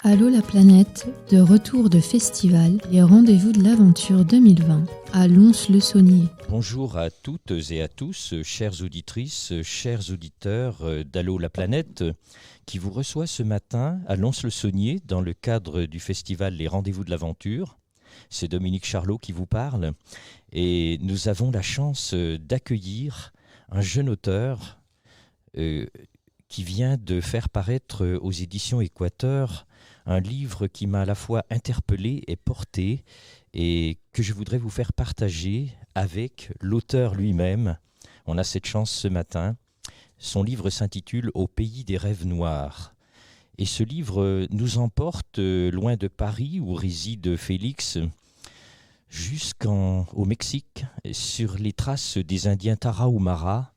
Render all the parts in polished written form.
Allô la planète, de retour de festival et rendez-vous de l'aventure 2020 à Lons-le-Saunier. Bonjour à toutes et à tous, chères auditrices, chers auditeurs d'Allô la planète, qui vous reçoit ce matin à Lons-le-Saunier dans le cadre du festival Les Rendez-vous de l'aventure. C'est Dominique Charlot qui vous parle et nous avons la chance d'accueillir un jeune auteur qui vient de faire paraître aux éditions Équateur un livre qui m'a à la fois interpellé et porté et que je voudrais vous faire partager avec l'auteur lui-même. On a cette chance ce matin. Son livre s'intitule « Au pays des rêves noirs ». Et ce livre nous emporte loin de Paris où réside Félix, jusqu'au Mexique, sur les traces des Indiens Tarahumara.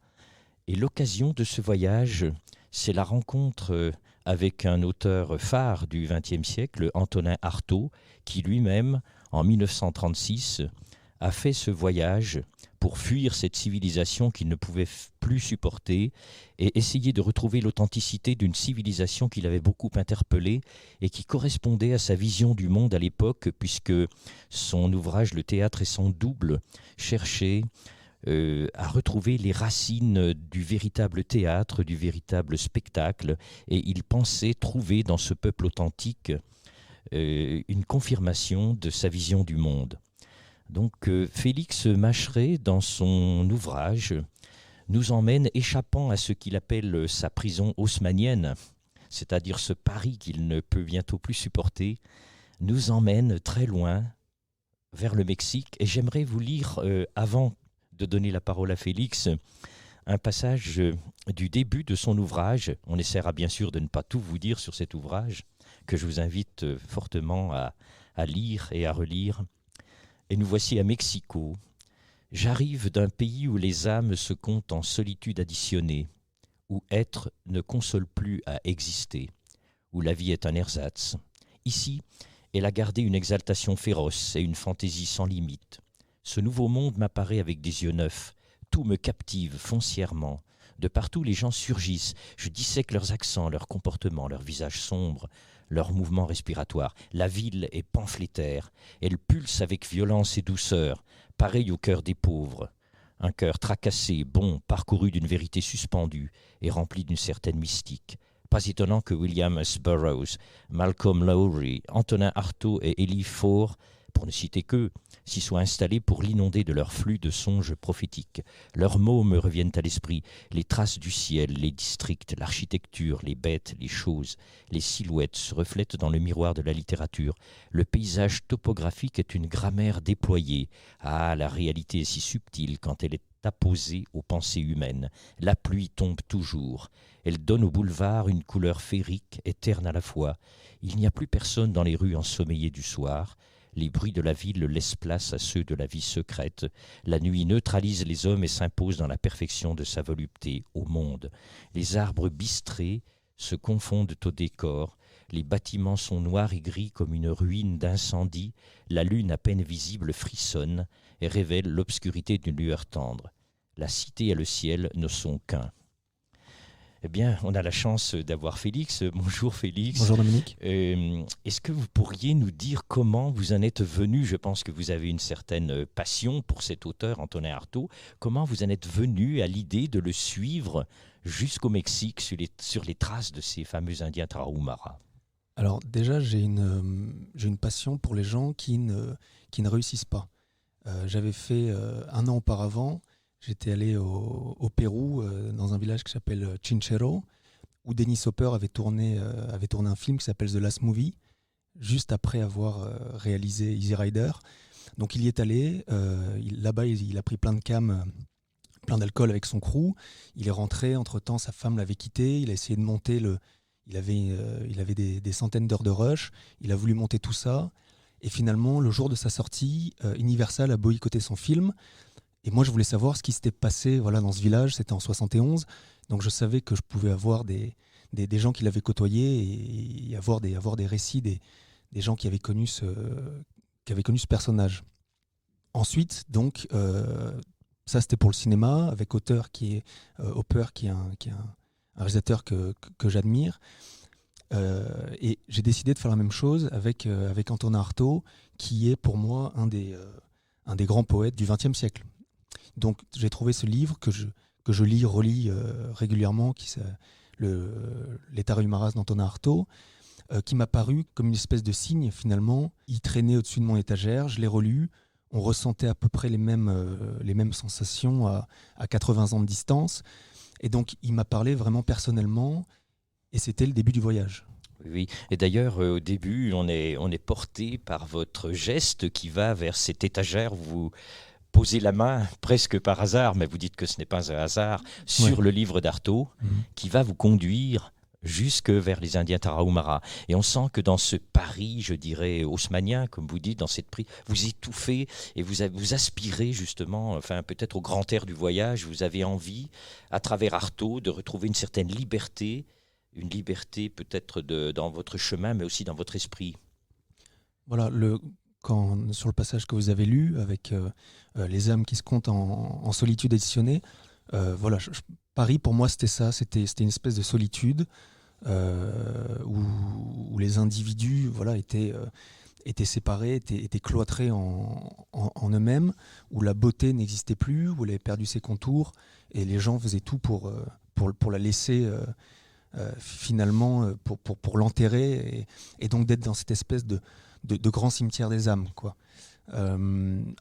Et l'occasion de ce voyage, c'est la rencontre avec un auteur phare du XXe siècle, Antonin Artaud, qui lui-même, en 1936, a fait ce voyage pour fuir cette civilisation qu'il ne pouvait plus supporter et essayer de retrouver l'authenticité d'une civilisation qui l'avait beaucoup interpellé et qui correspondait à sa vision du monde à l'époque, puisque son ouvrage « Le théâtre et son double » cherchait à retrouver les racines du véritable théâtre, du véritable spectacle, et il pensait trouver dans ce peuple authentique une confirmation de sa vision du monde. Donc Félix Macheret, dans son ouvrage, nous emmène, échappant à ce qu'il appelle sa prison haussmannienne, c'est-à-dire ce Paris qu'il ne peut bientôt plus supporter, nous emmène très loin vers le Mexique. Et j'aimerais vous lire, avant de donner la parole à Félix, un passage du début de son ouvrage. On essaiera bien sûr de ne pas tout vous dire sur cet ouvrage, que je vous invite fortement à lire et à relire. Et nous voici à Mexico. J'arrive d'un pays où les âmes se comptent en solitude additionnée, où être ne console plus à exister, où la vie est un ersatz. Ici, elle a gardé une exaltation féroce et une fantaisie sans limite. Ce nouveau monde m'apparaît avec des yeux neufs. Tout me captive foncièrement. De partout, les gens surgissent. Je dissèque leurs accents, leurs comportements, leurs visages sombres, leurs mouvements respiratoires. La ville est pamphlétaire. Elle pulse avec violence et douceur, pareil au cœur des pauvres. Un cœur tracassé, bon, parcouru d'une vérité suspendue et rempli d'une certaine mystique. Pas étonnant que William S. Burroughs, Malcolm Lowry, Antonin Artaud et Élie Faure, pour ne citer qu'eux, s'y soient installés pour l'inonder de leur flux de songes prophétiques. Leurs mots me reviennent à l'esprit, les traces du ciel, les districts, l'architecture, les bêtes, les choses, les silhouettes se reflètent dans le miroir de la littérature. Le paysage topographique est une grammaire déployée. Ah, la réalité est si subtile quand elle est apposée aux pensées humaines. La pluie tombe toujours. Elle donne au boulevard une couleur féerique, et terne à la fois. Il n'y a plus personne dans les rues ensommeillées du soir. Les bruits de la ville laissent place à ceux de la vie secrète. La nuit neutralise les hommes et s'impose dans la perfection de sa volupté au monde. Les arbres bistrés se confondent au décor. Les bâtiments sont noirs et gris comme une ruine d'incendie. La lune à peine visible frissonne et révèle l'obscurité d'une lueur tendre. La cité et le ciel ne sont qu'un. Eh bien, on a la chance d'avoir Félix. Bonjour Félix. Bonjour Dominique. Est-ce que vous pourriez nous dire comment vous en êtes venu? Je pense que vous avez une certaine passion pour cet auteur, Antonin Artaud. Comment vous en êtes venu à l'idée de le suivre jusqu'au Mexique sur les traces de ces fameux Indiens Tarahumara? Alors déjà, j'ai une passion pour les gens qui ne réussissent pas. J'avais fait un an auparavant, j'étais allé au Pérou, dans un village qui s'appelle Chinchero, où Dennis Hopper avait tourné un film qui s'appelle The Last Movie, juste après avoir réalisé Easy Rider. Donc il y est allé, là-bas il a pris plein de cam, plein d'alcool avec son crew. Il est rentré, entre-temps sa femme l'avait quitté, il a essayé de monter il avait des centaines d'heures de rush, il a voulu monter tout ça, et finalement le jour de sa sortie, Universal a boycotté son film. Et moi, je voulais savoir ce qui s'était passé dans ce village. C'était en 71. Donc, je savais que je pouvais avoir des gens qui l'avaient côtoyé et avoir des récits des gens qui avaient connu ce personnage. Ensuite, donc, ça, c'était pour le cinéma, avec Hopper, qui est un réalisateur que j'admire. Et j'ai décidé de faire la même chose avec Antonin Artaud, qui est pour moi un des grands poètes du XXe siècle. Donc j'ai trouvé ce livre que je lis, relis régulièrement, Les Tarahumaras d'Antonin Artaud, qui m'a paru comme une espèce de signe finalement. Il traînait au-dessus de mon étagère, je l'ai relu, on ressentait à peu près les mêmes sensations à 80 ans de distance. Et donc il m'a parlé vraiment personnellement, et c'était le début du voyage. Oui, et d'ailleurs, au début, on est porté par votre geste qui va vers cette étagère. Vous posez la main presque par hasard, mais vous dites que ce n'est pas un hasard, sur le livre d'Artaud, qui va vous conduire jusque vers les Indiens Tarahumara. Et on sent que dans ce pari, je dirais, haussmannien, comme vous dites, dans cette prise, vous étouffez et vous aspirez justement, enfin peut-être au grand air du voyage, vous avez envie, à travers Artaud, de retrouver une certaine liberté peut-être dans votre chemin, mais aussi dans votre esprit. Voilà, sur le passage que vous avez lu, avec les âmes qui se comptent en solitude éditionnée, voilà, Paris pour moi c'était ça, c'était une espèce de solitude où les individus étaient séparés, étaient cloîtrés en eux-mêmes, où la beauté n'existait plus, où elle avait perdu ses contours, et les gens faisaient tout pour la laisser finalement, pour l'enterrer, et donc d'être dans cette espèce de grand cimetière des âmes, quoi.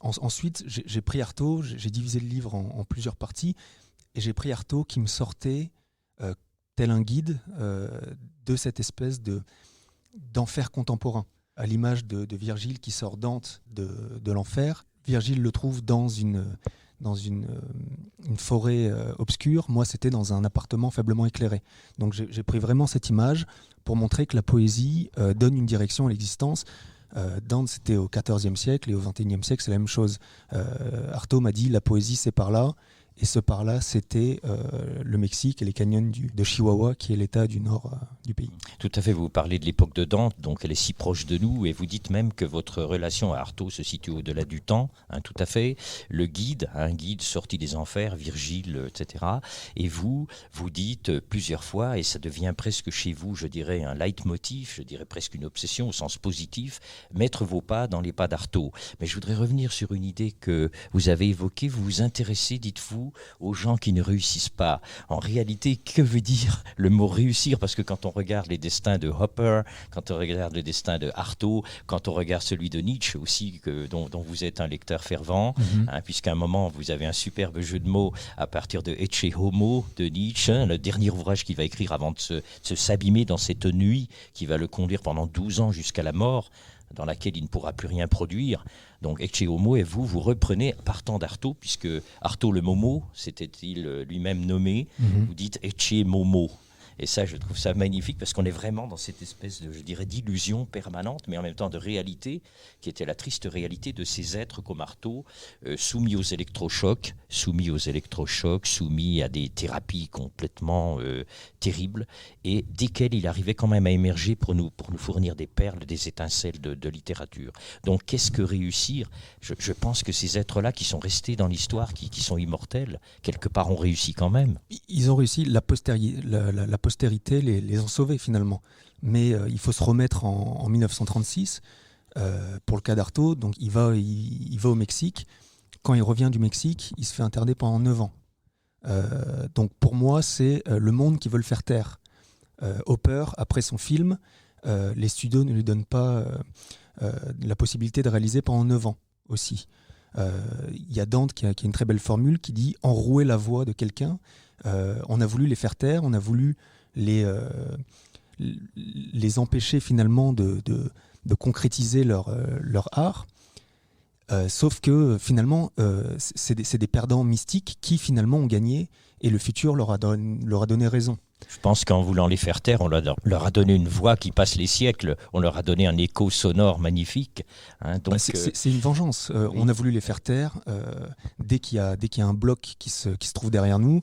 Ensuite, j'ai pris Artaud, j'ai divisé le livre en plusieurs parties, et j'ai pris Artaud qui me sortait, tel un guide, de cette espèce d'enfer contemporain. À l'image de Virgile qui sort Dante de l'enfer, Virgile le trouve dans une forêt obscure. Moi, c'était dans un appartement faiblement éclairé. Donc j'ai pris vraiment cette image pour montrer que la poésie donne une direction à l'existence. Dante, c'était au XIVe siècle, et au XXIe siècle, c'est la même chose. Artaud m'a dit, la poésie, c'est par là. Et ce par-là, c'était le Mexique et les canyons de Chihuahua, qui est l'état du nord du pays. Tout à fait, vous parlez de l'époque de Dante, donc elle est si proche de nous, et vous dites même que votre relation à Artaud se situe au-delà du temps, tout à fait. Le guide, un guide sorti des enfers, Virgile, etc. Et vous dites plusieurs fois, et ça devient presque chez vous, je dirais, un leitmotiv, je dirais presque une obsession au sens positif, mettre vos pas dans les pas d'Artaud. Mais je voudrais revenir sur une idée que vous avez évoquée, vous vous intéressez, dites-vous, aux gens qui ne réussissent pas. En réalité, que veut dire le mot réussir? Parce que quand on regarde les destins de Hopper, quand on regarde le destin de Artaud, quand on regarde celui de Nietzsche aussi, dont vous êtes un lecteur fervent, puisqu'à un moment, vous avez un superbe jeu de mots à partir de Ecce Homo de Nietzsche, le dernier ouvrage qu'il va écrire avant de se s'abîmer dans cette nuit qui va le conduire pendant 12 ans jusqu'à la mort, dans laquelle il ne pourra plus rien produire. Donc Ecce Homo, et vous reprenez partant d'Artaud, puisque Artaud le Momo, s'était-il lui-même nommé, vous dites Ecce Momo. Et ça, je trouve ça magnifique, parce qu'on est vraiment dans cette espèce de, je dirais, d'illusion permanente, mais en même temps de réalité, qui était la triste réalité de ces êtres comme Artaud, soumis aux électrochocs, soumis à des thérapies complètement terribles, et desquelles il arrivait quand même à émerger pour nous fournir des perles, des étincelles de littérature. Donc qu'est-ce que réussir? Je pense que ces êtres-là qui sont restés dans l'histoire, qui sont immortels, quelque part ont réussi quand même. Ils ont réussi, la postérité les ont sauvés finalement. Mais il faut se remettre en 1936, pour le cas d'Artaud. Donc il va au Mexique. Quand il revient du Mexique, il se fait interner pendant 9 ans. Donc pour moi, c'est le monde qui veut le faire taire. Hopper, après son film, les studios ne lui donnent pas la possibilité de réaliser pendant 9 ans aussi. Il y a Dante qui a une très belle formule qui dit enrouer la voix de quelqu'un. On a voulu les faire taire, on a voulu les empêcher finalement de concrétiser leur art. Sauf que finalement, c'est des perdants mystiques qui finalement ont gagné, et le futur leur a donné raison. Je pense qu'en voulant les faire taire, on leur a donné une voix qui passe les siècles, on leur a donné un écho sonore magnifique. Donc, c'est une vengeance. Oui. On a voulu les faire taire. Dès qu'il y a un bloc qui se trouve derrière nous,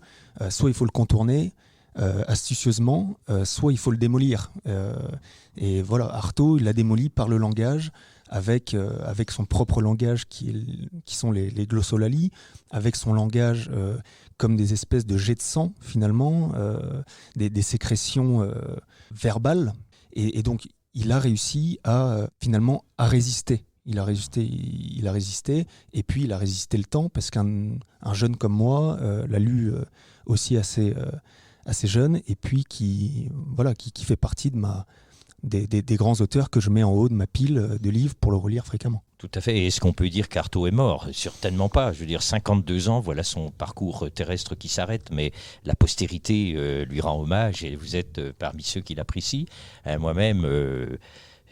soit il faut le contourner astucieusement, soit il faut le démolir. Et voilà, Artaud, il l'a démoli par le langage, avec son propre langage qui sont les glossolalies, avec son langage comme des espèces de jets de sang finalement, des sécrétions verbales. Et donc, il a réussi finalement à résister. Il a résisté, et puis il a résisté le temps, parce qu'un jeune comme moi l'a lu aussi assez jeune, et puis qui fait partie des grands auteurs que je mets en haut de ma pile de livres pour le relire fréquemment. Tout à fait. Et est-ce qu'on peut dire qu'Artaud est mort? Certainement pas. Je veux dire, 52 ans, voilà son parcours terrestre qui s'arrête, mais la postérité lui rend hommage, et vous êtes parmi ceux qui l'apprécient. Moi-même,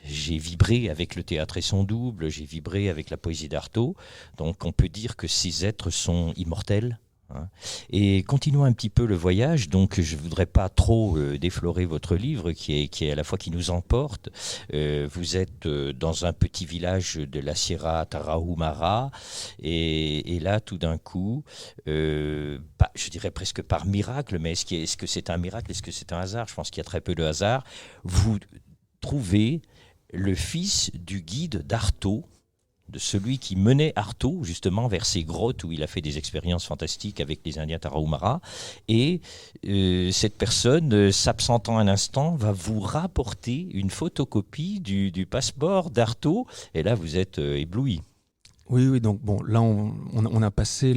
j'ai vibré avec le théâtre et son double, j'ai vibré avec la poésie d'Artaud. Donc on peut dire que ces êtres sont immortels. Et continuons un petit peu le voyage. Donc je ne voudrais pas trop déflorer votre livre qui est à la fois qui nous emporte. Vous êtes dans un petit village de la Sierra Tarahumara, et là tout d'un coup, je dirais presque par miracle, mais est-ce que c'est un miracle, est-ce que c'est un hasard? Je pense qu'il y a très peu de hasard. Vous trouvez le fils du guide d'Artaud, de celui qui menait Artaud justement vers ces grottes où il a fait des expériences fantastiques avec les Indiens Tarahumara. Et cette personne, s'absentant un instant, va vous rapporter une photocopie du passeport d'Artaud. Et là, vous êtes ébloui. Oui, donc bon, là, on a passé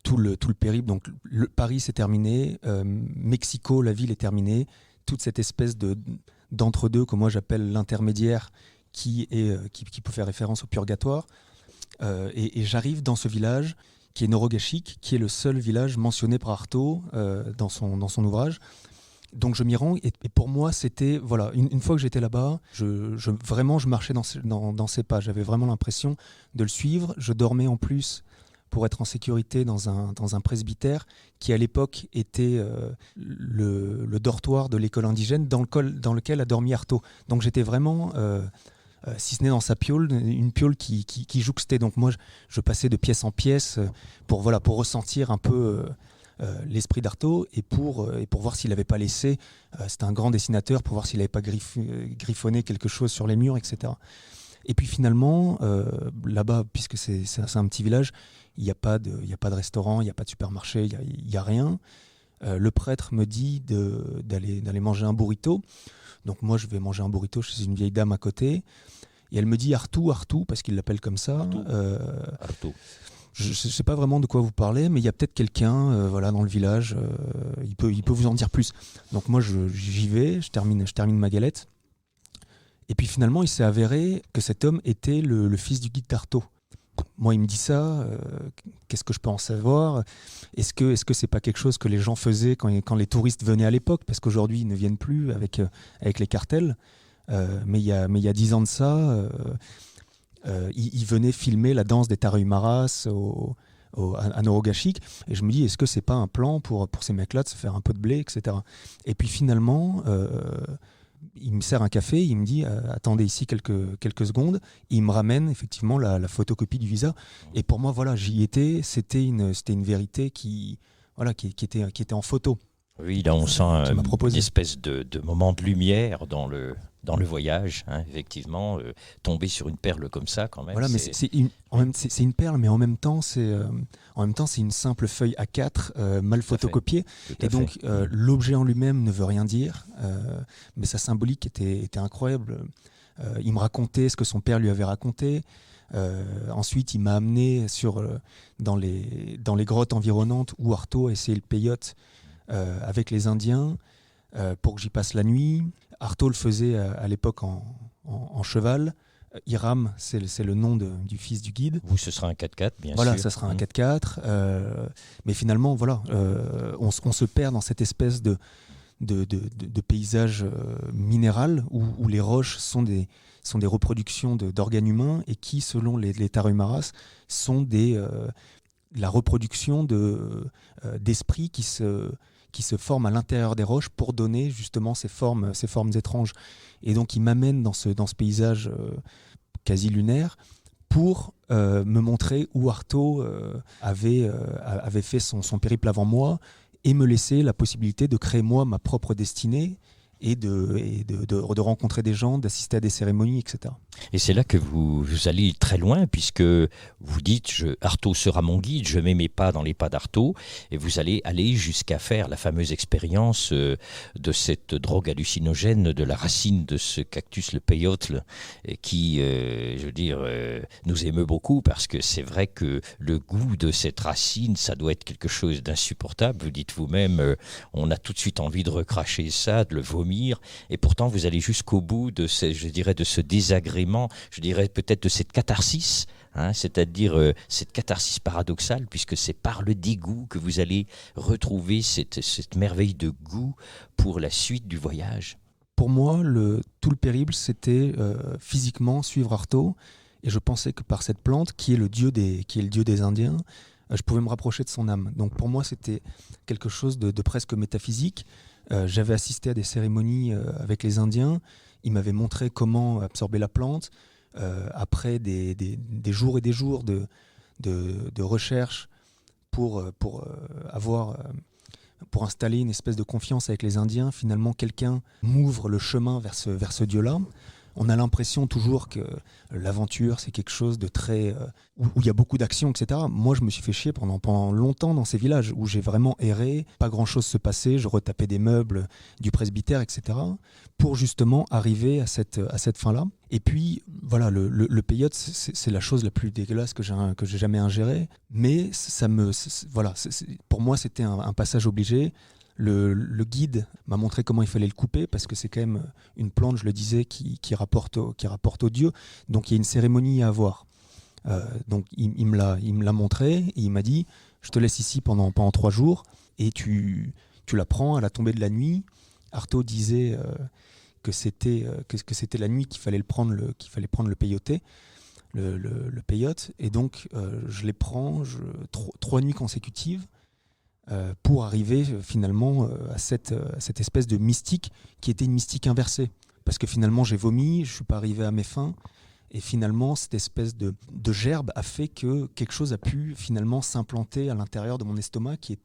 tout le périple. Donc, Paris, c'est terminé. Mexico, la ville, est terminée. Toute cette espèce d'entre-deux que moi j'appelle l'intermédiaire, qui peut faire référence au purgatoire. Et j'arrive dans ce village qui est Norogashik, qui est le seul village mentionné par Artaud dans son ouvrage. Donc je m'y rends, et pour moi c'était, voilà, une fois que j'étais là-bas, vraiment je marchais dans ses pas. J'avais vraiment l'impression de le suivre. Je dormais en plus pour être en sécurité dans un presbytère qui à l'époque était le dortoir de l'école indigène dans lequel a dormi Artaud. Donc j'étais vraiment, si ce n'est dans sa piole, une piole qui jouxtait. Donc moi je passais de pièce en pièce pour ressentir un peu l'esprit d'Artaud, et pour voir s'il n'avait pas laissé, c'était un grand dessinateur, pour voir s'il n'avait pas griffonné quelque chose sur les murs, etc. Et puis finalement, là-bas, puisque c'est un petit village, il n'y a pas de restaurant, il n'y a pas de supermarché, il n'y a rien. Le prêtre me dit d'aller manger un burrito. Donc moi, je vais manger un burrito chez une vieille dame à côté. Et elle me dit Artaud, parce qu'il l'appelle comme ça. Artaud. Je ne sais pas vraiment de quoi vous parlez, mais il y a peut-être quelqu'un dans le village, il peut vous en dire plus. Donc moi, j'y vais, je termine ma galette. Et puis finalement, il s'est avéré que cet homme était le fils du guide d'Artaud. Moi, il me dit ça, qu'est-ce que je peux en savoir? Est-ce que c'est pas quelque chose que les gens faisaient quand les touristes venaient à l'époque? Parce qu'aujourd'hui, ils ne viennent plus avec les cartels. Mais il y a 10 ans de ça, ils venaient filmer la danse des Tarahumaras à Norogashik. Et je me dis, est-ce que c'est pas un plan pour ces mecs-là de se faire un peu de blé, etc. Et puis finalement, il me sert un café, il me dit attendez ici quelques secondes. Il me ramène effectivement la photocopie du visa. Et pour moi, voilà, j'y étais. C'était une vérité qui était en photo. Oui, là on sent une espèce de moment de lumière dans le voyage, hein, effectivement, tomber sur une perle comme ça quand même. Voilà, mais c'est une perle, mais en même temps c'est une simple feuille A4 mal photocopiée. Et donc l'objet en lui-même ne veut rien dire, mais sa symbolique était incroyable. Il me racontait ce que son père lui avait raconté. Ensuite, il m'a amené dans les grottes environnantes où Artaud a essayé le peyote avec les Indiens pour que j'y passe la nuit. Artaud le faisait à l'époque en cheval. Hiram, c'est le nom du fils du guide. Vous, ce sera un 4x4, bien sûr. Voilà, ça sera un 4x4. Mais finalement, voilà, on se perd dans cette espèce de paysage minéral où les roches sont des reproductions d'organes humains, et qui, selon les Tarahumaras, sont la reproduction d'esprits qui se forment à l'intérieur des roches pour donner justement ces formes étranges. Et donc il m'amène dans ce paysage quasi lunaire pour me montrer où Artaud avait fait son périple avant moi, et me laisser la possibilité de créer moi ma propre destinée, et de rencontrer des gens, d'assister à des cérémonies, etc. Et c'est là que vous allez très loin, puisque vous dites Artaud sera mon guide, je mets mes pas dans les pas d'Artaud, et vous allez aller jusqu'à faire la fameuse expérience de cette drogue hallucinogène de la racine de ce cactus, le peyote, qui, nous émeut beaucoup, parce que c'est vrai que le goût de cette racine, ça doit être quelque chose d'insupportable. Vous dites vous-même, on a tout de suite envie de recracher ça, de le vomir, et pourtant vous allez jusqu'au bout de ce désagrément, je dirais peut-être de cette catharsis, c'est-à-dire cette catharsis paradoxale, puisque c'est par le dégoût que vous allez retrouver cette merveille de goût pour la suite du voyage. Pour moi, tout le périple, c'était physiquement suivre Artaud, et je pensais que par cette plante, qui est le dieu des Indiens, je pouvais me rapprocher de son âme. Donc pour moi, c'était quelque chose de presque métaphysique. J'avais assisté à des cérémonies avec les Indiens. Ils m'avaient montré comment absorber la plante. Après des jours et des jours de recherche pour installer une espèce de confiance avec les Indiens, finalement quelqu'un m'ouvre le chemin vers ce dieu-là. On a l'impression toujours que l'aventure, c'est quelque chose de très... où il y a beaucoup d'action, etc. Moi, je me suis fait chier pendant longtemps dans ces villages où j'ai vraiment erré, pas grand-chose se passait, je retapais des meubles du presbytère, etc. pour justement arriver à cette fin-là. Et puis, voilà, le peyote, c'est la chose la plus dégueulasse que j'ai jamais ingérée. Mais pour moi, c'était un passage obligé. Le guide m'a montré comment il fallait le couper, parce que c'est quand même une plante, je le disais, qui rapporte au dieu. Donc il y a une cérémonie à avoir. Donc il me l'a montré, et il m'a dit, je te laisse ici pendant 3 jours, et tu la prends à la tombée de la nuit. Artaud disait que c'était la nuit qu'il fallait prendre le peyoté, le peyote. Et donc je les prends 3 nuits consécutives, pour arriver finalement à cette espèce de mystique qui était une mystique inversée. Parce que finalement j'ai vomi, je ne suis pas arrivé à mes fins, et finalement cette espèce de gerbe a fait que quelque chose a pu finalement s'implanter à l'intérieur de mon estomac qui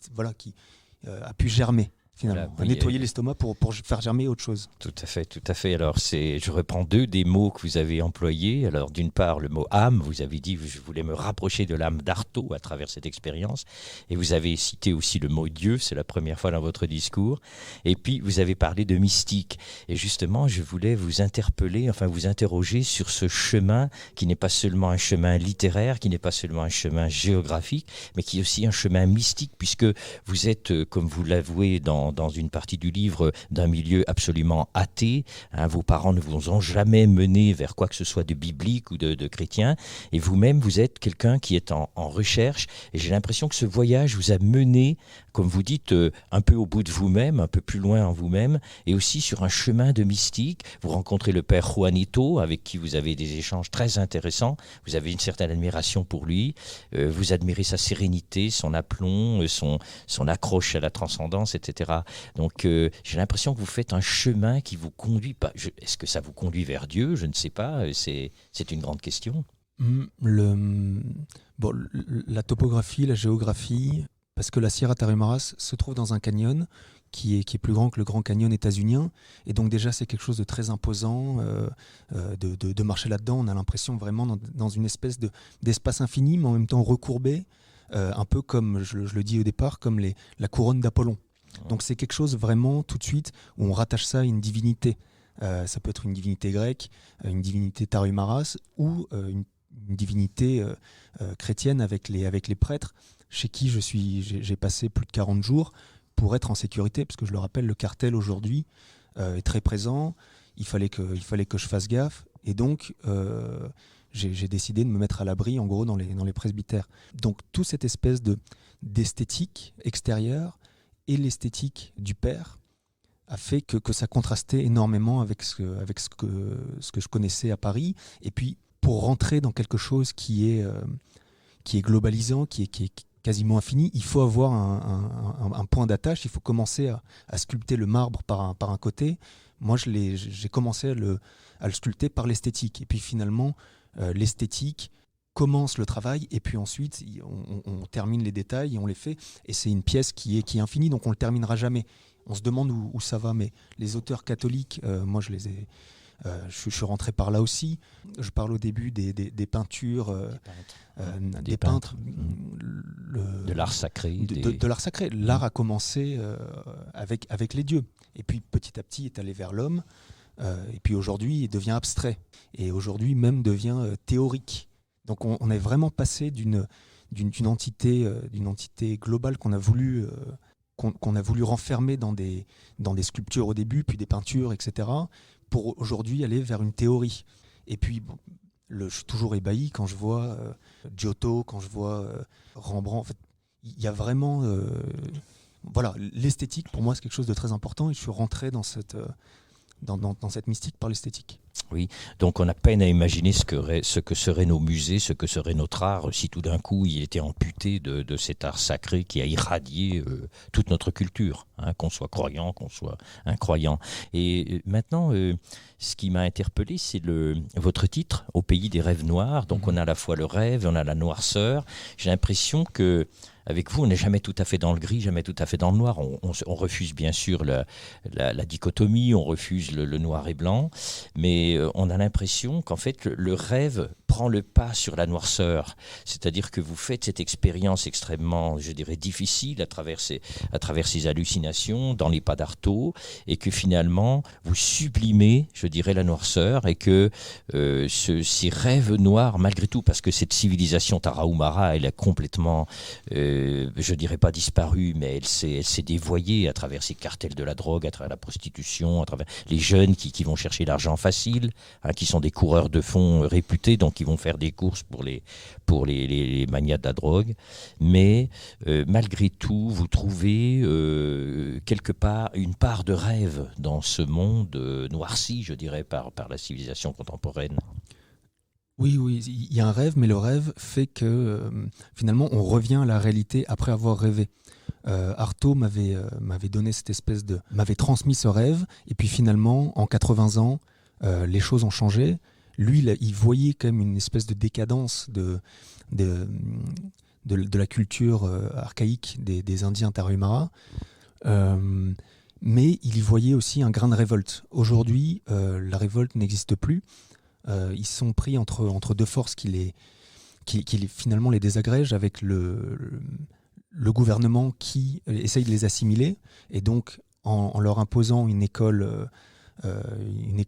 a pu germer. Finalement, voilà, nettoyer l'estomac pour faire germer autre chose. Tout à fait. Alors, je reprends 2 des mots que vous avez employés. Alors, d'une part, le mot âme, vous avez dit je voulais me rapprocher de l'âme d'Artaud à travers cette expérience. Et vous avez cité aussi le mot Dieu, c'est la première fois dans votre discours. Et puis, vous avez parlé de mystique. Et justement, je voulais vous interroger sur ce chemin qui n'est pas seulement un chemin littéraire, qui n'est pas seulement un chemin géographique, mais qui est aussi un chemin mystique, puisque vous êtes, comme vous l'avouez dans une partie du livre, d'un milieu absolument athée. Vos parents ne vous ont jamais mené vers quoi que ce soit de biblique ou de chrétien. Et vous-même, vous êtes quelqu'un qui est en recherche. Et j'ai l'impression que ce voyage vous a mené, comme vous dites, un peu au bout de vous-même, un peu plus loin en vous-même, et aussi sur un chemin de mystique. Vous rencontrez le père Juanito, avec qui vous avez des échanges très intéressants. Vous avez une certaine admiration pour lui. Vous admirez sa sérénité, son aplomb, son accroche à la transcendance, etc. Donc j'ai l'impression que vous faites un chemin qui vous conduit pas. Est-ce que ça vous conduit vers Dieu? Je ne sais pas, c'est une grande question. La topographie, la géographie, parce que la Sierra Tarahumaras se trouve dans un canyon qui est plus grand que le Grand Canyon états-unien, et donc déjà c'est quelque chose de très imposant de marcher là-dedans. On a l'impression vraiment dans une espèce d'espace infini, mais en même temps recourbé, un peu comme, je le dis au départ, comme la couronne d'Apollon. Donc c'est quelque chose vraiment tout de suite où on rattache ça à une divinité. Ça peut être une divinité grecque, une divinité Tarahumaras, ou une divinité chrétienne avec les prêtres, chez qui j'ai passé plus de 40 jours pour être en sécurité, parce que je le rappelle, le cartel aujourd'hui est très présent. Il fallait que je fasse gaffe, et donc j'ai décidé de me mettre à l'abri, en gros, dans les presbytères. Donc toute cette espèce d'esthétique extérieure et l'esthétique du père a fait que ça contrastait énormément avec ce que je connaissais à Paris. Et puis, pour rentrer dans quelque chose qui est globalisant, qui est quasiment infini, il faut avoir un point d'attache, il faut commencer à sculpter le marbre par un côté. Moi, j'ai commencé à le sculpter par l'esthétique. Et puis finalement, l'esthétique commence le travail, et puis ensuite on termine les détails et on les fait, et c'est une pièce qui est infinie, donc on le terminera jamais. on se demande où ça va, mais les auteurs catholiques, moi je les ai... je suis rentré par là aussi. Je parle au début des peintures, des peintres, de l'art sacré. De l'art sacré. L'art a commencé avec les dieux. Et puis petit à petit est allé vers l'homme. Et puis aujourd'hui, il devient abstrait. Et aujourd'hui même devient théorique. Donc on est vraiment passé d'une entité globale qu'on a voulu renfermer dans des sculptures au début, puis des peintures, etc., pour aujourd'hui aller vers une théorie. Et puis, je suis toujours ébahi quand je vois Giotto, quand je vois Rembrandt. En fait, il y a vraiment... voilà, l'esthétique, pour moi, c'est quelque chose de très important, et je suis rentré dans cette mystique par l'esthétique. Oui, donc on a peine à imaginer ce que seraient nos musées, ce que serait notre art si tout d'un coup il était amputé de cet art sacré qui a irradié toute notre culture, qu'on soit croyant, qu'on soit incroyant. Et maintenant, ce qui m'a interpellé, c'est votre titre, Au pays des rêves noirs. Donc on a à la fois le rêve, on a la noirceur. J'ai l'impression que avec vous, on n'est jamais tout à fait dans le gris, jamais tout à fait dans le noir. On refuse bien sûr la dichotomie, on refuse le noir et blanc, mais on a l'impression qu'en fait le rêve prend le pas sur la noirceur. C'est-à-dire que vous faites cette expérience extrêmement, je dirais, difficile à travers ces hallucinations dans les pas d'Artaud, et que finalement vous sublimez, je dirais, la noirceur, et que ces rêves noirs, malgré tout, parce que cette civilisation tarahumara, elle a complètement... je dirais pas disparu, mais elle s'est dévoyée à travers ces cartels de la drogue, à travers la prostitution, à travers les jeunes qui vont chercher l'argent facile, qui sont des coureurs de fonds réputés, donc qui vont faire des courses pour les manias de la drogue. Mais malgré tout, vous trouvez quelque part une part de rêve dans ce monde noirci, je dirais, par la civilisation contemporaine. Oui, il y a un rêve, mais le rêve fait que finalement on revient à la réalité après avoir rêvé. Artaud m'avait donné m'avait transmis ce rêve, et puis finalement en 80 ans les choses ont changé. Lui, il voyait quand même une espèce de décadence de la culture archaïque des Indiens Tarahumara, mais il y voyait aussi un grain de révolte. Aujourd'hui, la révolte n'existe plus. Ils sont pris entre deux forces qui finalement les désagrègent, avec le gouvernement qui essaye de les assimiler, et donc en leur imposant une école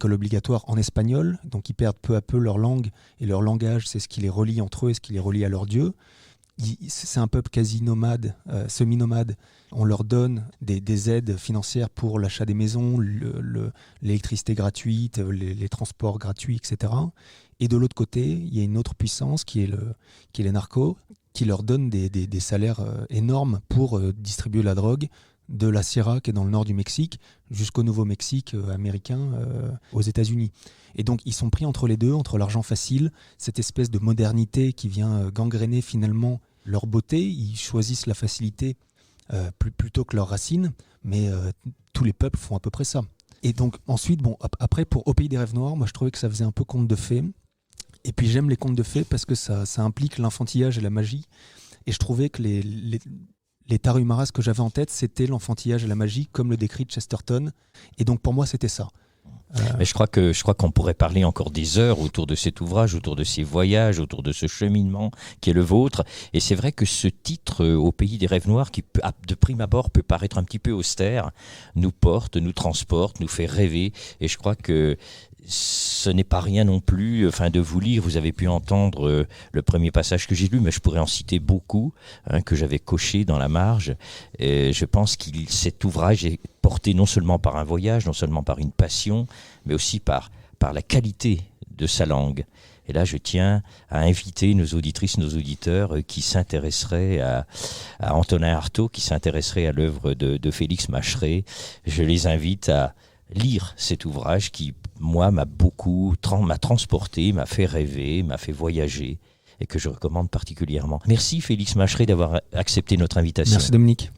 obligatoire en espagnol. Donc ils perdent peu à peu leur langue, et leur langage, c'est ce qui les relie entre eux et ce qui les relie à leur dieu. C'est un peuple quasi nomade, semi-nomade. On leur donne des aides financières pour l'achat des maisons, l'électricité gratuite, les transports gratuits, etc. Et de l'autre côté, il y a une autre puissance qui est les narcos, qui leur donne des salaires énormes pour distribuer la drogue de la Sierra, qui est dans le nord du Mexique, jusqu'au Nouveau-Mexique américain, aux États-Unis. Et donc ils sont pris entre les deux, entre l'argent facile, cette espèce de modernité qui vient gangréner finalement leur beauté. Ils choisissent la facilité plutôt que leurs racines, mais tous les peuples font à peu près ça. Et donc ensuite, après, pour Au pays des rêves noirs, moi je trouvais que ça faisait un peu conte de fées. Et puis j'aime les contes de fées parce que ça implique l'enfantillage et la magie. Et je trouvais que les Tarumaras que j'avais en tête, c'était l'enfantillage et la magie, comme le décrit Chesterton. Et donc pour moi, c'était ça. Mais je crois qu'on pourrait parler encore des heures autour de cet ouvrage, autour de ces voyages, autour de ce cheminement qui est le vôtre. Et c'est vrai que ce titre, Au pays des rêves noirs, qui de prime abord peut paraître un petit peu austère, nous porte, nous transporte, nous fait rêver. Et je crois que ce n'est pas rien non plus, de vous lire. Vous avez pu entendre le premier passage que j'ai lu, mais je pourrais en citer beaucoup, que j'avais coché dans la marge. Et je pense que cet ouvrage est porté non seulement par un voyage, non seulement par une passion, mais aussi par la qualité de sa langue. Et là, je tiens à inviter nos auditrices, nos auditeurs qui s'intéresseraient à Antonin Artaud, qui s'intéresseraient à l'œuvre de Félix Macheret. Je les invite à lire cet ouvrage qui, moi, m'a transporté, m'a fait rêver, m'a fait voyager, et que je recommande particulièrement. Merci Félix Macheret d'avoir accepté notre invitation. Merci Dominique.